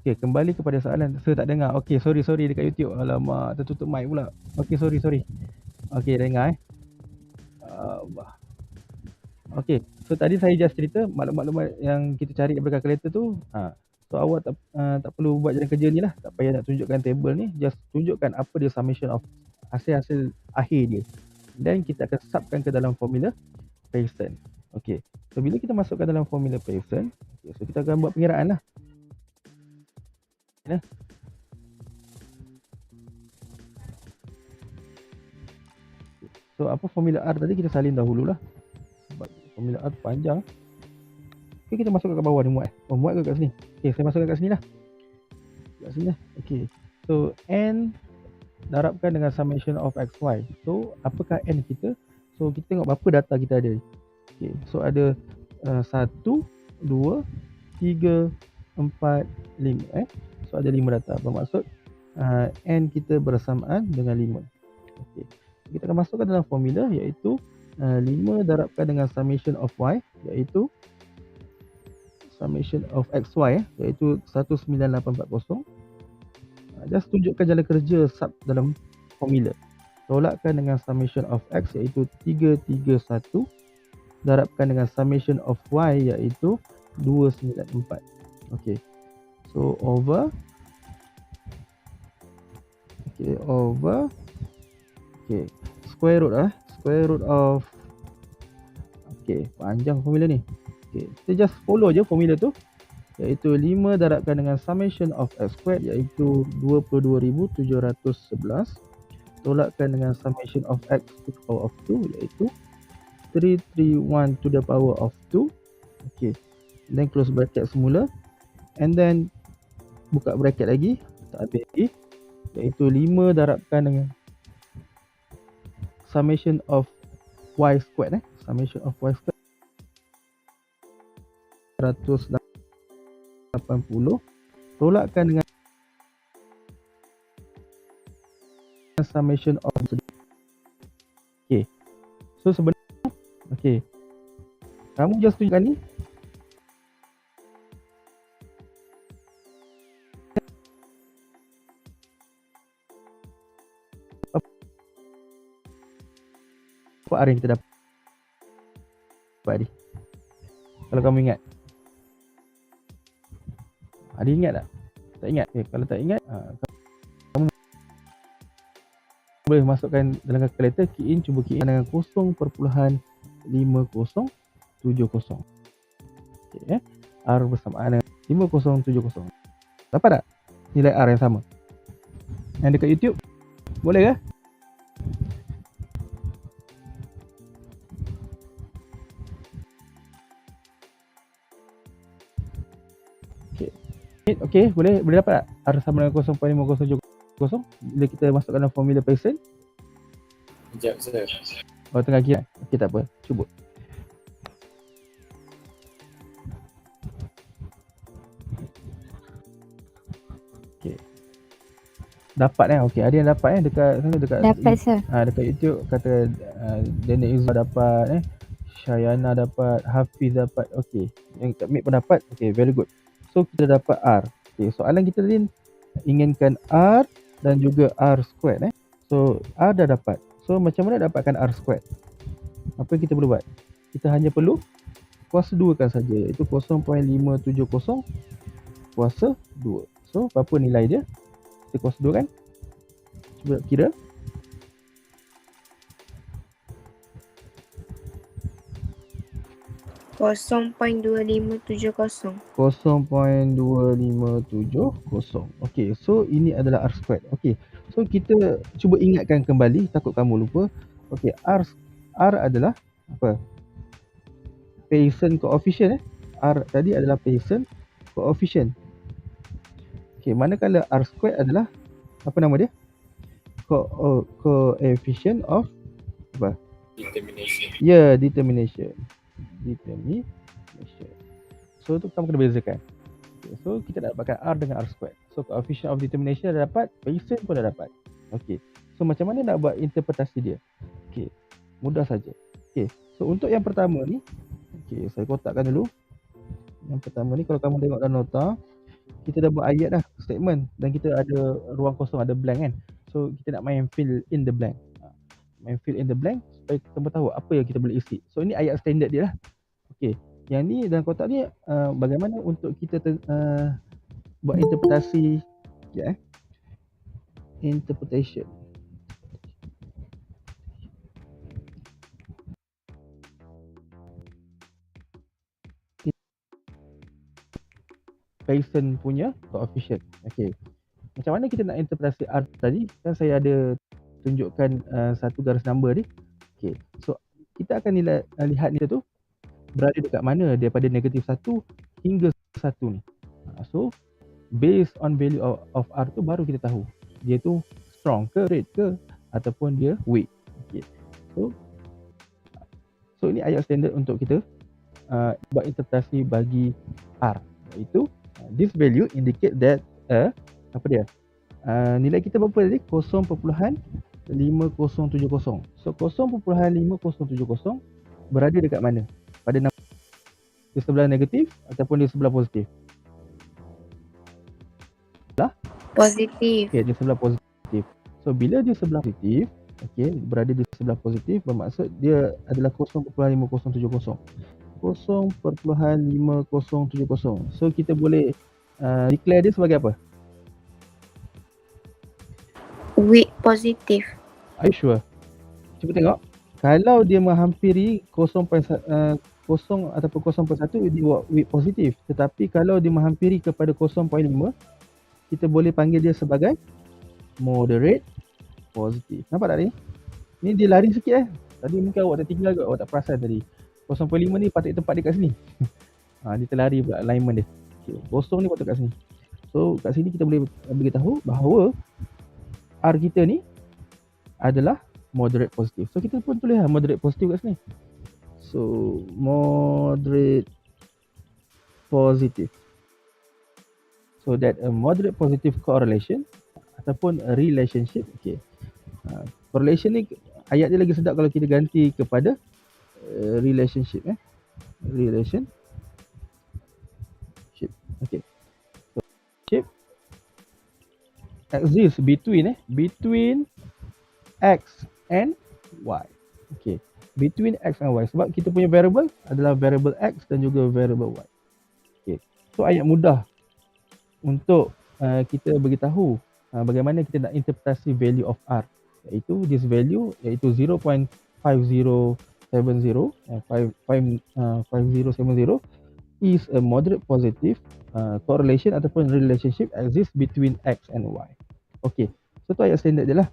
Okey, kembali kepada soalan. Saya tak dengar. Okey, sorry dekat YouTube. Alamak, tertutup mic pula. Okey, sorry. Okey, dah dengar Okey, so tadi saya just cerita maklumat-maklumat yang kita cari daripada calculator tu. So awak tak perlu buat jalan kerja ni lah. Tak payah nak tunjukkan table ni. Just tunjukkan apa dia summation of hasil-hasil akhir dia. Dan kita akan subkan ke dalam formula Pearson. Okey, so bila kita masukkan dalam formula Pearson, okay, so kita akan buat pengiraan lah. So apa formula R tadi kita salin dahululah. Sebab formula R panjang. Okay, kita masukkan kat bawah ni muat. Muat ke kat sini? Okay, saya masukkan kat sini lah. Kat sini lah. Okay. So N darabkan dengan summation of XY. So apakah N kita? So kita tengok berapa data kita ada. Okay. So ada 1, 2, 3, 4, 5. So ada 5 data. Bermaksud N kita bersamaan dengan 5. Okey. Kita akan masukkan dalam formula iaitu 5 darabkan dengan summation of y iaitu summation of xy iaitu 19840. Just tunjukkan jalan kerja sub dalam formula. Tolakkan dengan summation of x iaitu 331 darabkan dengan summation of y iaitu 294. Okey. So over square root of panjang formula ni. Kita just follow je formula tu iaitu 5 darabkan dengan summation of x squared iaitu 22,711 tolakkan dengan summation of x to the power of 2 iaitu 331 to the power of 2. Then close bracket semula and then buka bracket lagi tak habis lagi iaitu 5 darabkan dengan summation of y squared summation of y squared 180 tolakkan dengan summation of so sebenarnya kamu just tunjukkan ni apa R yang kita dapat tadi kalau kamu ingat. Ada ingat tak? Tak ingat? Kalau tak ingat kamu boleh masukkan dalam kalkulator, cuba key in dengan 0.5070. R bersamaan dengan 5070. Dapat tak nilai R yang sama? Yang dekat YouTube boleh ke? Okey, boleh dapat tak? R sama dengan 0.5070 bila kita masukkan dalam formula Pearson. Sekejap, sir. Oh, tengah kira. Okey, tak apa. Cuba. Okey. Dapat okey, ada yang dapat dekat sana dekat Dapat, sir. Dekat YouTube kata Daniel Izzah dapat, Syayana dapat, Hafiz dapat. Okey. Yang kat Mid pun dapat. Okey, very good. So kita dapat R. Okey, soalan kita tadi inginkan R dan juga R squared. So R dah dapat. So macam mana dapatkan R squared? Apa yang kita perlu buat? Kita hanya perlu kuasa 2 kan saja, iaitu 0.570 kuasa 2. So berapa nilai dia? Kita kuasa 2 kan? Cuba kira. Kosong 0.2570. 0.2570. Okey, so ini adalah R squared. Okey, so kita cuba ingatkan kembali, takut kamu lupa. Okey, R adalah apa? Pearson coefficient. R tadi adalah Pearson coefficient. Okey, manakala R squared adalah apa nama dia? Coefficient of apa? Determination. Ya, determination. So tu kamu kena bezakan. Okay, so kita dah dapatkan R dengan R squared. So coefficient of determination dah dapat, Pearson pun dah dapat. Okey. So macam mana nak buat interpretasi dia? Okey. Mudah saja. Okey. So untuk yang pertama ni, okey, saya kotakkan dulu. Yang pertama ni kalau kamu tengok dalam nota, kita dah buat ayat dah, statement, dan kita ada ruang kosong, ada blank kan. So kita nak main fill in the blank. Main fill in the blank supaya kita tahu apa yang kita boleh isi. So ini ayat standard dia lah. Okey. Yang ni dalam kotak ni bagaimana untuk kita buat interpretasi interpretation. Pearson punya coefficient. Okey. Macam mana kita nak interpretasi R tadi? Kan saya ada tunjukkan satu garis number ni. Okey. So kita akan lihat ni tu berada dekat mana daripada negatif 1 hingga 1 ni. So based on value of R tu baru kita tahu dia tu strong ke, red ke, ataupun dia weak. Okay. So ini ayat standard untuk kita buat interpretasi bagi R, iaitu this value indicate that apa dia, nilai kita berapa tadi? 0.570 5070. So 0.5070 berada dekat mana? Pada di sebelah negatif ataupun di sebelah positif? Positif. Okey, di sebelah positif. So bila di sebelah positif, okey, berada di sebelah positif bermaksud dia adalah 0.5070. 0.5070. So kita boleh declare dia sebagai apa? Weak positif. Are you sure? Cuba tengok. Kalau dia menghampiri 0 ataupun 0.1 dia weak positif. Tetapi kalau dia menghampiri kepada 0.5, kita boleh panggil dia sebagai moderate positif. Nampak tak ni? Ni dia lari sikit Tadi mungkin awak tak tinggal kot, awak tak perasan tadi. 0.5 ni patut tempat dia kat sini. Dia terlari pula alignment dia. Okay. 0 ni patut kat sini. So kat sini kita boleh beritahu bahawa R kita ni adalah moderate positif. So kita pun tulis moderate positif kat sini. So moderate positive. So that a moderate positive correlation ataupun a relationship. Okay. Correlation ni ayat dia lagi sedap kalau kita ganti kepada relationship. Relationship. Okay. So, relationship exists between X and Y. Okay. Between X and Y. Sebab kita punya variable adalah variable X dan juga variable Y. Okay. So ayat mudah untuk kita beritahu bagaimana kita nak interpretasi value of R. Iaitu this value iaitu 0.5070 is a moderate positive correlation ataupun relationship exists between X and Y. Okay. So tu ayat standard je lah.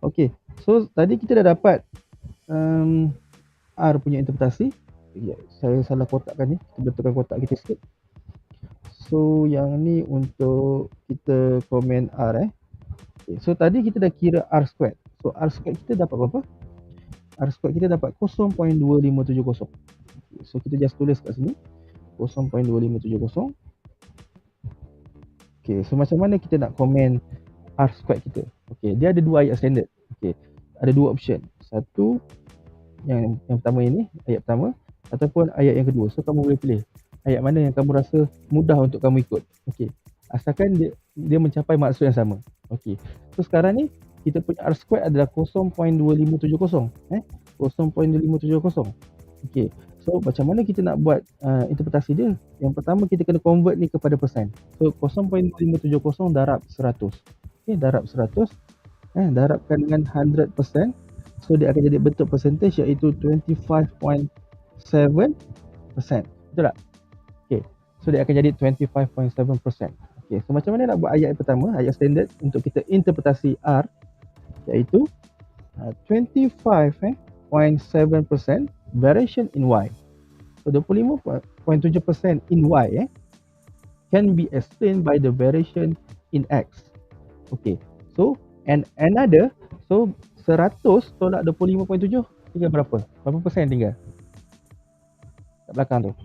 Okay. So tadi kita dah dapat R punya interpretasi. Saya salah kotakkan ni. Kita betulkan kotak kita sikit. So yang ni untuk kita komen R. Okay. So tadi kita dah kira R squared. So R squared kita dapat berapa? R squared kita dapat 0.2570. Okay. So kita just tulis kat sini 0.2570. Okay. So macam mana kita nak komen R squared kita? Okay. Dia ada dua ayat standard. Okay. Ada dua option. Satu yang pertama ini, ayat pertama, ataupun ayat yang kedua. So kamu boleh pilih ayat mana yang kamu rasa mudah untuk kamu ikut. Okey. Asalkan dia mencapai maksud yang sama. Okey. So sekarang ni kita punya R squared adalah 0.2570. 0.2570. Okey. So macam mana kita nak buat interpretasi dia? Yang pertama kita kena convert ni kepada persen. So 0.2570 darab 100. Okey, darab 100. Darabkan dengan 100%. So dia akan jadi bentuk percentage iaitu 25.7%. Betul tak? Okay. So dia akan jadi 25.7%. Okay. So macam mana nak buat ayat yang pertama, ayat standard untuk kita interpretasi R iaitu 25.7% variation in Y. So 25.7% in Y can be explained by the variation in X. Okay. So and another, so 100 tolak 25.7 tinggal berapa? Berapa persen tinggal? Kat belakang tu.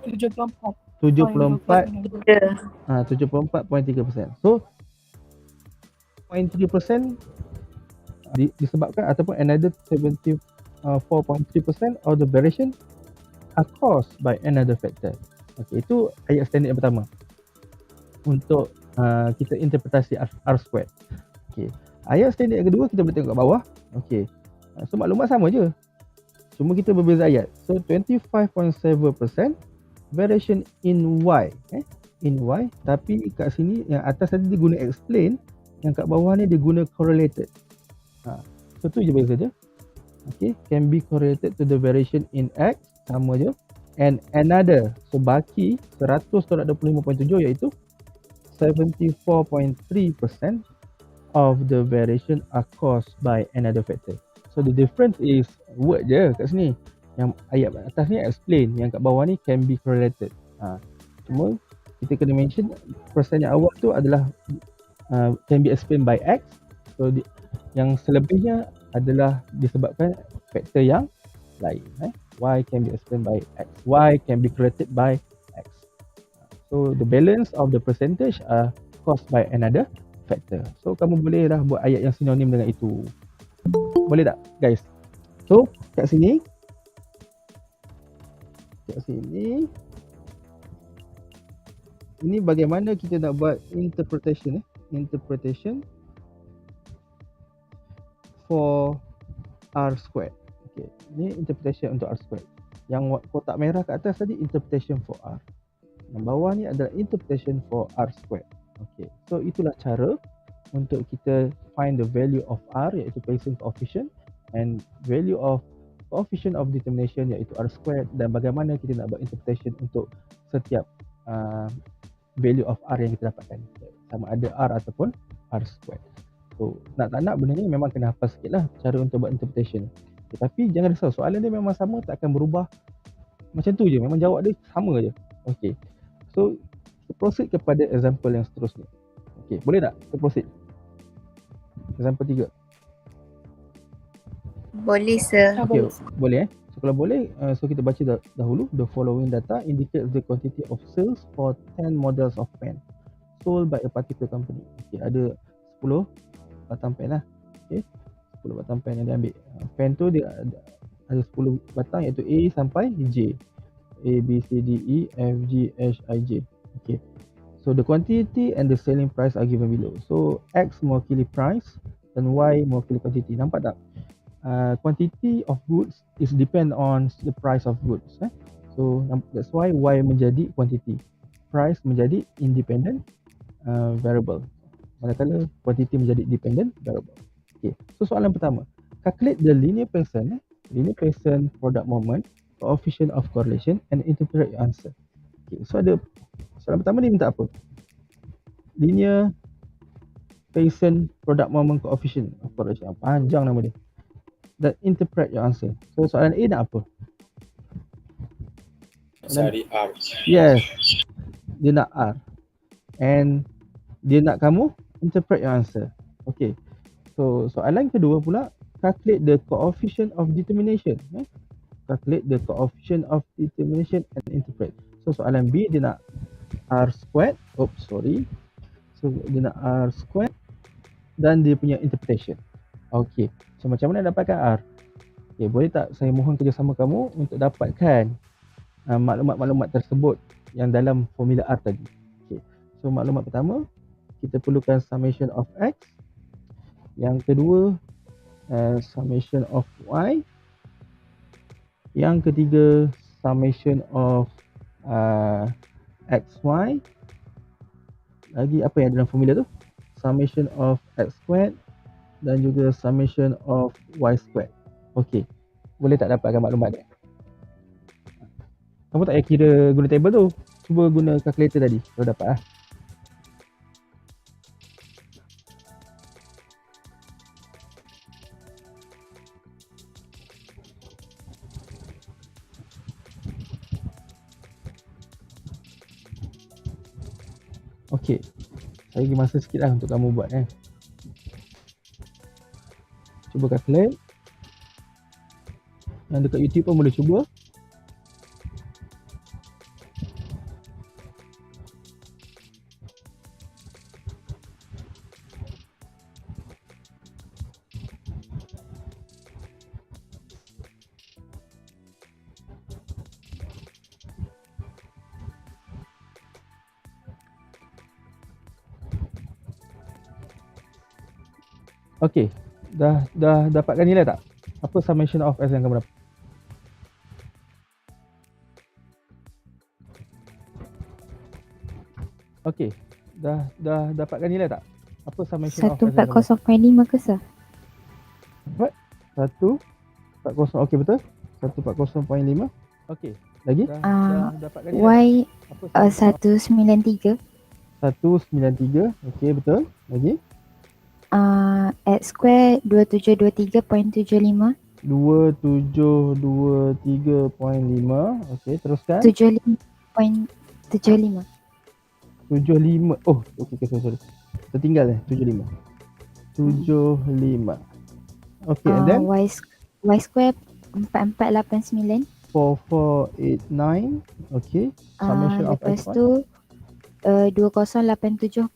74.3%. So 0.3% disebabkan ataupun another 74.3% of the variation are caused by another factor. Okay, itu ayat standard yang pertama untuk kita interpretasi R squared. Okay. Ayat standard yang kedua kita boleh tengok kat bawah. Okay. So maklumat sama je. Cuma kita berbeza ayat. So 25.7% variation in Y. In Y. Tapi kat sini yang atas tadi dia guna explain. Yang kat bawah ni dia guna correlated. So tu je beza je. Okay. Can be correlated to the variation in X. Sama je. And another. So baki 100 tolak 25.7 iaitu 74.3% of the variation are caused by another factor. So the difference is word je kat sini. Yang ayat atas ni explain, yang kat bawah ni can be correlated. Cuma kita kena mention persen yang awal tu adalah can be explained by X. So yang selebihnya adalah disebabkan faktor yang lain. Y can be explained by X. Y can be correlated by X. So the balance of the percentage are caused by another factor. So kamu boleh lah buat ayat yang sinonim dengan itu. Boleh tak guys? So kat sini ini bagaimana kita nak buat interpretation for R squared. Okay, ni interpretation untuk R squared. Yang kotak merah kat atas tadi interpretation for R. Yang bawah ni adalah interpretation for R squared. Okay, so itulah cara untuk kita find the value of R, iaitu Pearson coefficient, and value of coefficient of determination, iaitu R squared, dan bagaimana kita nak buat interpretation untuk setiap value of R yang kita dapatkan, sama ada R ataupun R squared. So nak tak nak benda ni memang kena hafal sikit lah cara untuk buat interpretation. Tetapi jangan risau, soalan dia memang sama, tak akan berubah. Macam tu je, memang jawab dia sama je. Okay, so kita proceed kepada example yang seterusnya. Okay, boleh tak kita proceed? Example 3. Boleh sir. Okay, boleh So kalau boleh, so kita baca dahulu. The following data indicates the quantity of sales for 10 models of pen sold by a particular company. Okay, ada 10 batang pen lah. Okay, 10 batang pen yang dia ambil. Pen tu dia ada 10 batang, iaitu A sampai J. A, B, C, D, E, F, G, H, I, J. Okay, so the quantity and the selling price are given below. So X mewakili price dan Y mewakili quantity. Nampak tak? Quantity of goods is depend on the price of goods. So that's why Y menjadi quantity, price menjadi independent variable, manakala quantity menjadi dependent variable. Okay, so soalan pertama, calculate the linear Pearson product moment, coefficient of correlation, and interpret your answer. Okay, so ada soalan pertama dia minta apa? Linear Pearson product moment, coefficient of correlation. Panjang nama dia. Dan interpret your answer. So soalan A nak apa? Cari R. Yes, dia nak R. And dia nak kamu interpret your answer. Okay, so soalan kedua pula, calculate the coefficient of determination. Calculate the coefficient of determination and interpret. So soalan B dia nak R squared. So dia nak R squared dan dia punya interpretation. Okay, so macam mana dapatkan R? Okay, boleh tak saya mohon kerjasama kamu untuk dapatkan maklumat-maklumat tersebut yang dalam formula R tadi. Okay, so maklumat pertama, kita perlukan summation of X. Yang kedua, summation of Y. Yang ketiga, summation of XY. Lagi apa yang dalam formula tu? Summation of X squared dan juga summation of Y squared. Okey, boleh tak dapatkan maklumat dia? Kamu tak payah kira guna table tu, cuba guna calculator tadi kalau dapat lah. Okey, saya bagi masa sikit lah untuk kamu buat Cuba calculate. Yang dekat YouTube pun boleh cuba. Okey, dah dapatkan nilai tak? Apa summation of S yang kamu dapat? Okey, dah dapatkan nilai tak? Apa summation of S yang kamu dapat? 140.5 ke sir? Dapat? 140, okey betul? 140.5. Okey, lagi? Dah dapatkan nilai. Y 193. 193, okey betul. Lagi? X square 2723.75. 2723.5. Okey, teruskan. 75.75. 75. Oh, okey, sorry. Tertinggal 75. 75. Okey, and then Y square 4489. 4489. Okey. Summation of Lepas X1. tu 2087.5.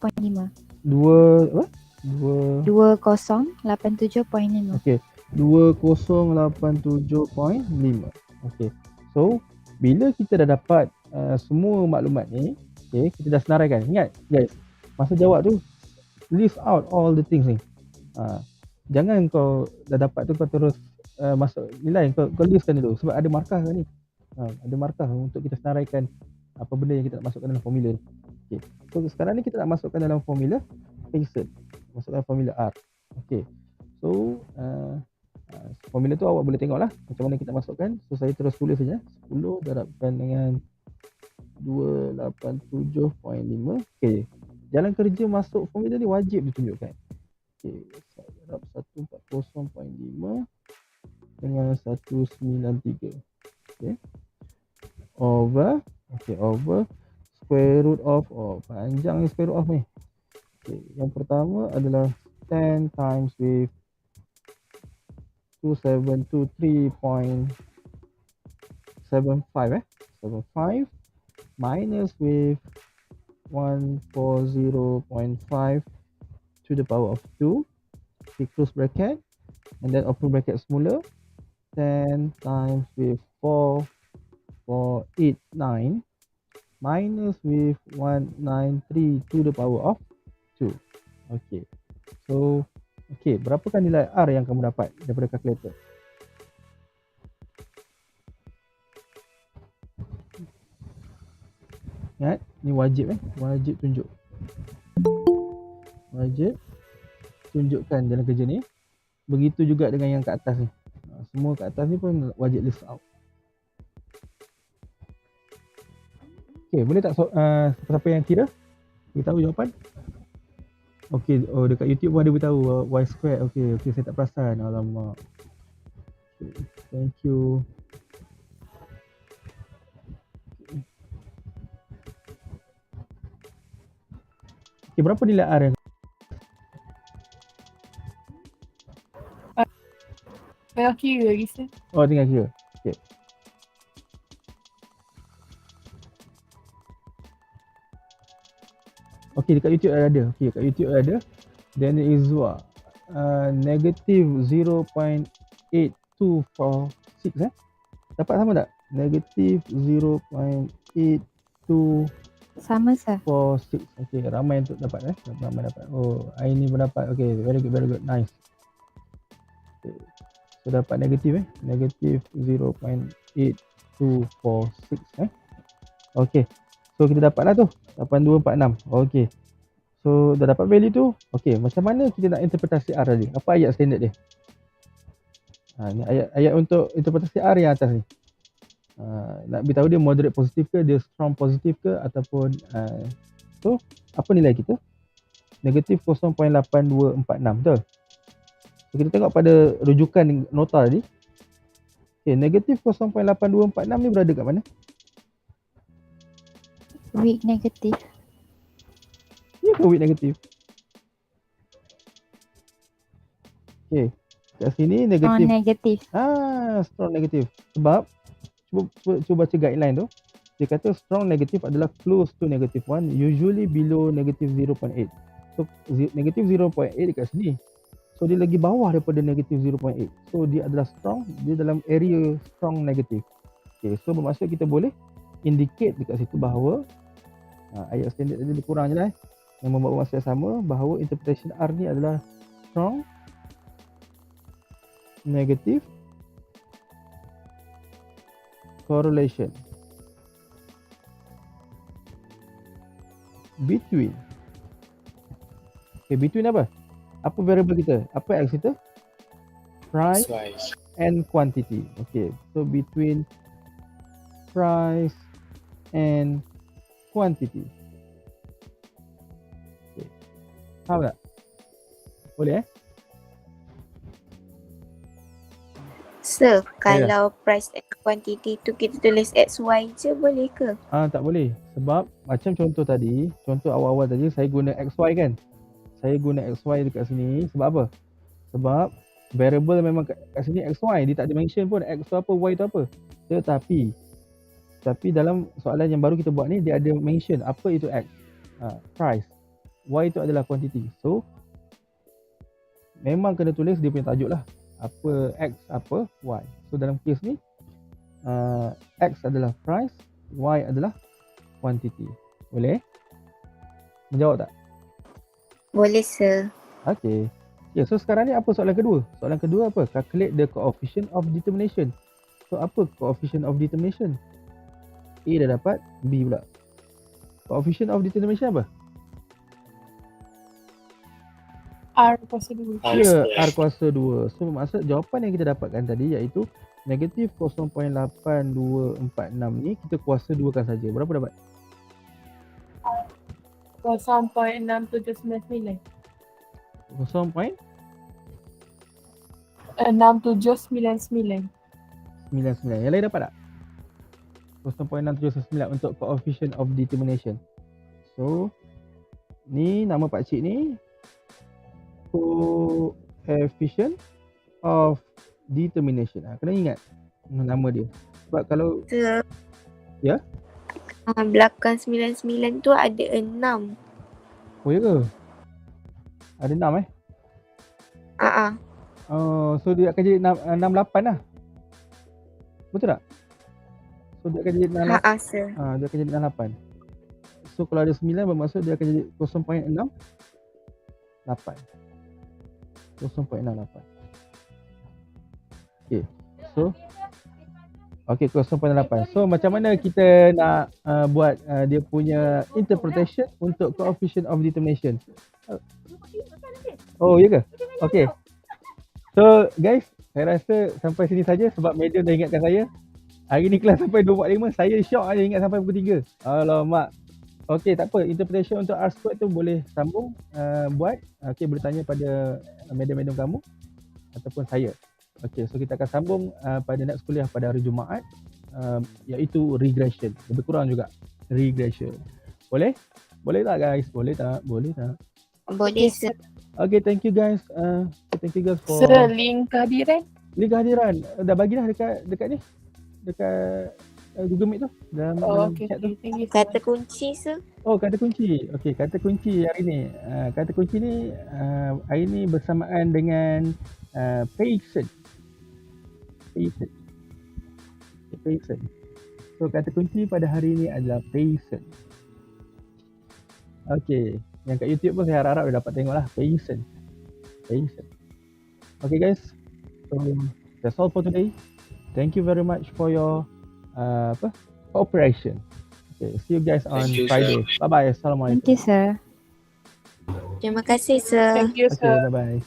2 apa? 2087.5. Okey. 2087.5. Okey. So, bila kita dah dapat semua maklumat ni, okey, kita dah senaraikan. Ingat guys, masa jawab tu list out all the things ni. Jangan kau dah dapat tu kau terus masuk nilai, kau listkan dulu sebab ada markah kan ni. Ada markah untuk kita senaraikan apa benda yang kita nak masukkan dalam formula ni. Okey. So sekarang ni kita nak masukkan dalam formula Pearson. Masukkan formula R. Okey. So formula tu awak boleh tengoklah macam mana kita masukkan. So saya terus tulis saja 10 darabkan dengan 287.5. Okey. Jalan kerja masuk formula ni wajib ditunjukkan. Okey, darab 140.5 dengan 193. Okey. Over square root of, panjang ni square root of ni. Okey, yang pertama adalah 10 times with 2723.75 75 minus with 140.5 to the power of 2. Okay, close bracket and then open bracket semula. 10 times with 4489 minus with 193 to the power of 2. Okay. So, okay, berapakah nilai R yang kamu dapat daripada kalkulator? Ingat, ni wajib wajib tunjuk. Wajib tunjukkan jalan kerja ni. Begitu juga dengan yang kat atas ni. Semua kat atas ni pun wajib list out. Okay, boleh tak siapa yang kira? Beritahu jawapan. Okay, dekat YouTube pun ada beritahu y squared. Okay, saya tak perasan. Alamak. Okay, thank you. Okay, berapa nilai R yang Tengah kira lagi sir. tinggal kira. Okay. Okay, dekat YouTube ada. Okay, dekat YouTube ada. Then Izwa negative 0.8246 Dapat sama tak? Negative 0.8246. Sama sir. Okay, ramai yang dapat ramai dapat. Oh, Aini pun dapat. Okay, very good, nice. Okay. So dapat negatif negative 0.8246 Okay. So kita dapatlah tu 8246. Okay. So dah dapat value tu. Okay, macam mana kita nak interpretasi R tadi? Apa ayat standard dia? Ni ayat untuk interpretasi R yang atas ni. Nak beritahu dia moderate positif ke, dia strong positif ke ataupun so apa nilai kita? Negatif 0.8246 betul? So, kita tengok pada rujukan nota tadi. Okay, negatif 0.8246 ni berada kat mana? Weak negatif. Ya ke weak negatif? Okay, kat sini negatif. Oh, negatif. Strong negatif. Sebab cuba baca guideline tu. Dia kata strong negative adalah close to negative 1, usually below negative 0.8. So negative 0.8 dekat sini. So dia lagi bawah daripada negative 0.8. So dia adalah strong, dia dalam area strong negative. Okay, so bermaksud kita boleh indicate dekat situ bahawa ayat standard tadi lebih kurang je lah yang membawa maksud yang sama, bahawa interpretation R ni adalah strong negative correlation between. Okay, between apa? Apa variable kita? Apa X kita? Price and quantity. Okay, so between price and quantity. Okay. Faham tak? Boleh Sir, kalau price and quantity tu kita tulis XY je boleh ke? Tak boleh. Sebab macam contoh tadi, contoh awal-awal tadi saya guna XY kan. Saya guna XY dekat sini sebab apa? Sebab variable memang kat sini XY, dia tak ada mention pun X tu apa, Y tu apa. Tapi dalam soalan yang baru kita buat ni dia ada mention apa itu X. Price. Y itu adalah quantity. So memang kena tulis dia punya tajuk lah. Apa X, apa Y. So dalam kes ni X adalah price, Y adalah quantity. Boleh? Menjawab tak? Boleh sir. Okay. Okay, so sekarang ni apa soalan kedua? Soalan kedua apa? Calculate the coefficient of determination. So apa coefficient of determination? A dah dapat, B pula. Coefficient of determination apa? R kuasa 2. Ya, R kuasa 2. So maksud jawapan yang kita dapatkan tadi iaitu negatif 0.8246 ni kita kuasa 2kan saja. Berapa dapat? 0.6799. 0.99. 6799. Yang lain dapat tak? 0.679 untuk coefficient of determination. So ni nama pakcik ni coefficient of determination. Kena ingat nama dia. Sebab kalau Sir. Ya? Belakang 99 tu ada 6. Oh ya ke? Ada 6 so dia akan jadi 68 lah. Betul tak? So dia akan jadi 68. Sir. Dia akan jadi 68. So kalau ada 9 bermaksud dia akan jadi 0.68. 0.68. Okay, 0.8. So macam mana kita nak buat dia punya interpretation untuk coefficient of determination? Oh, ya ke? Okay. So guys, saya rasa sampai sini saja sebab Madam dah ingatkan saya. Hari ni kelas sampai 2.45, saya syok aja ingat sampai pukul 3. Alamak. Okay, tak apa. Interpretation untuk R squared tu boleh sambung buat. Okay, boleh tanya pada Madam-Madam kamu ataupun saya. Okay, so kita akan sambung pada next kuliah pada hari Jumaat, iaitu regression. Lebih kurang juga regression. Boleh? Boleh tak guys? Boleh tak? Boleh tak? Boleh sir. Okay, thank you guys. Thank you guys for Sir, link kehadiran. link kehadiran. Dah bagilah dekat ni. Dekat Google Meet tu. Dalam Okay. chat tu. Thank you, sir. Kata kunci sir. Oh, kata kunci. Okey, kata kunci hari ni. Kata kunci ni hari ni bersamaan dengan patient. Patient. So kata kunci pada hari ni adalah patient. Okey, yang kat YouTube pun saya harap dah dapat tengok lah. Patient. Okay guys. So that's all for today. Thank you very much for your cooperation. Okay, see you guys on Thank you, Friday. sir. Bye-bye. Assalamualaikum. Thank you, sir. Terima kasih sir. Thank you, Okay, sir. bye-bye.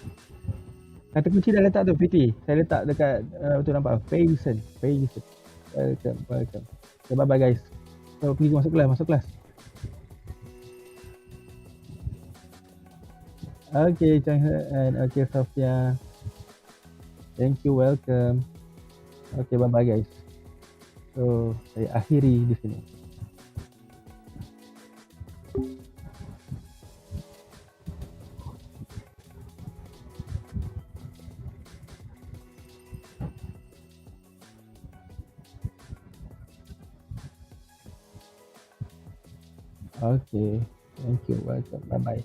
Kata kunci dah letak tu, Fiti. Saya letak dekat, tu nampak, patient. Welcome. Okay, bye-bye guys. So, pergi masuk kelas. Okay, Chang and okay, Sofia. Thank you, welcome. Okay, bye-bye guys. So, saya akhiri di sini. Okay, thank you, welcome, bye-bye.